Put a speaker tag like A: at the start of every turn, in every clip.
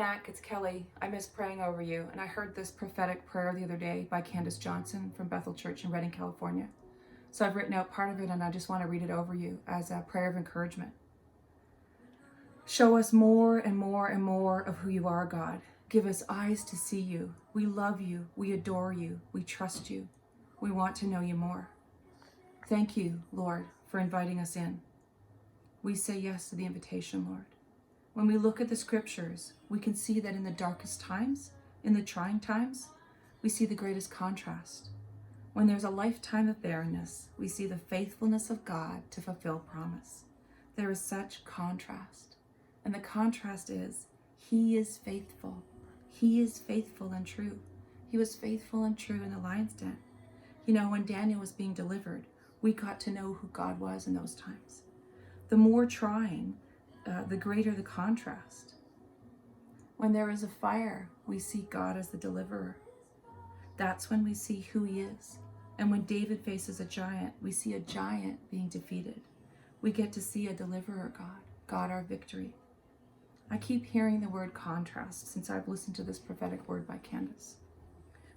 A: Knack, it's Kelly. I miss praying over you, and I heard this prophetic prayer the other day by Candace Johnson from Bethel Church in Redding, California. So I've written out part of it, and I just want to read it over you as a prayer of encouragement. Show us more and more and more of who you are, God. Give us eyes to see you. We love you. We adore you. We trust you. We want to know you more. Thank you, Lord, for inviting us in. We say yes to the invitation, Lord. When we look at the scriptures, we can see that in the darkest times, in the trying times, we see the greatest contrast. When there's a lifetime of barrenness, we see the faithfulness of God to fulfill promise. There is such contrast. And the contrast is, He is faithful. He is faithful and true. He was faithful and true in the lion's den. You know, when Daniel was being delivered, we got to know who God was in those times. The more trying, the greater the contrast. When there is a fire, we see God as the deliverer. That's when we see who He is. And when David faces a giant, we see a giant being defeated. We get to see a deliverer God, God our victory. I keep hearing the word contrast since I've listened to this prophetic word by Candace.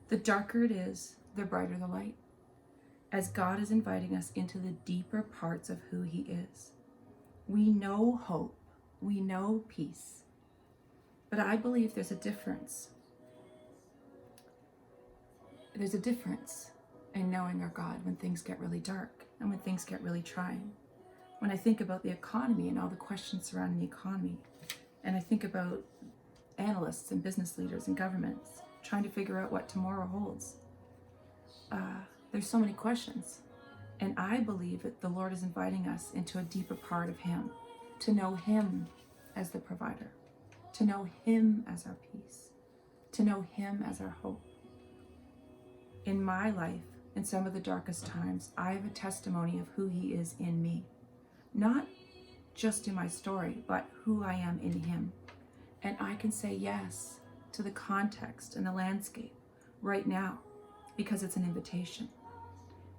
A: The darker it is, the brighter the light, as God is inviting us into the deeper parts of who He is. We know hope, we know peace, but I believe there's a difference. There's a difference in knowing our God when things get really dark and when things get really trying. When I think about the economy and all the questions surrounding the economy, and I think about analysts and business leaders and governments trying to figure out what tomorrow holds, there's so many questions. And I believe that the Lord is inviting us into a deeper part of Him, to know Him as the provider, to know Him as our peace, to know Him as our hope. In my life, in some of the darkest times, I have a testimony of who He is in me. Not just in my story, but who I am in Him. And I can say yes to the context and the landscape right now because it's an invitation.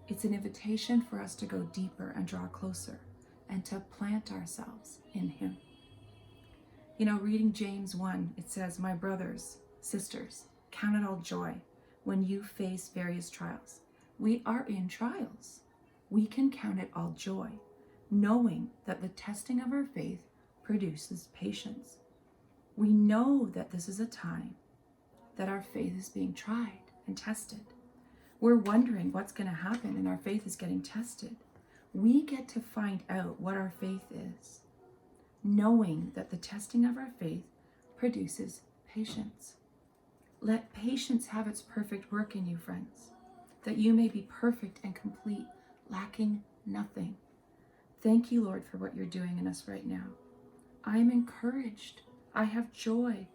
A: It's an invitation for us to go deeper and draw closer and to plant ourselves in Him. You know, reading James 1, it says, "My brothers, sisters, count it all joy when you face various trials." We are in trials. We can count it all joy, knowing that the testing of our faith produces patience. We know that this is a time that our faith is being tried and tested. We're wondering what's going to happen, and our faith is getting tested. We get to find out what our faith is, knowing that the testing of our faith produces patience. Let patience have its perfect work in you, friends, that you may be perfect and complete, lacking nothing. Thank you, Lord, for what you're doing in us right now. I am encouraged. I have joy.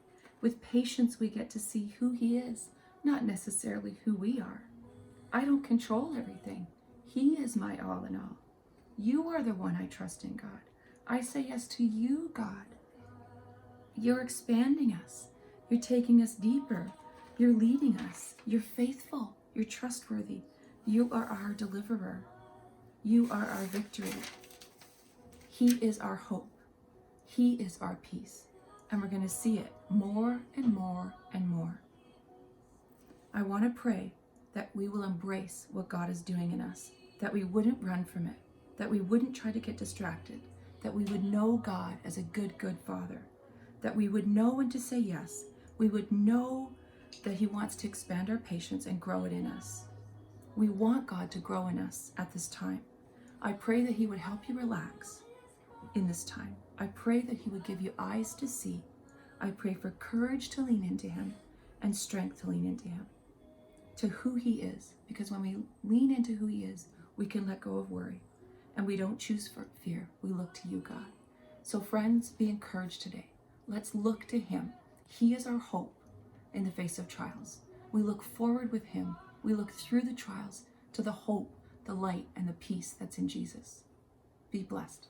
A: With patience, we get to see who He is, not necessarily who we are. I don't control everything. He is my all in all. You are the one I trust in, God. I say yes to you, God. You're expanding us. You're taking us deeper. You're leading us. You're faithful. You're trustworthy. You are our deliverer. You are our victory. He is our hope. He is our peace. And we're going to see it more and more and more. I want to pray that we will embrace what God is doing in us, that we wouldn't run from it, that we wouldn't try to get distracted, that we would know God as a good, good Father, that we would know when to say yes. We would know that He wants to expand our patience and grow it in us. We want God to grow in us at this time. I pray that He would help you relax in this time. I pray that He would give you eyes to see. I pray for courage to lean into Him and strength to lean into Him, to who He is, because when we lean into who He is, we can let go of worry, and we don't choose for fear. We look to you, God. So friends, be encouraged today. Let's look to Him. He is our hope in the face of trials. We look forward with Him. We look through the trials to the hope, the light, and the peace that's in Jesus. Be blessed.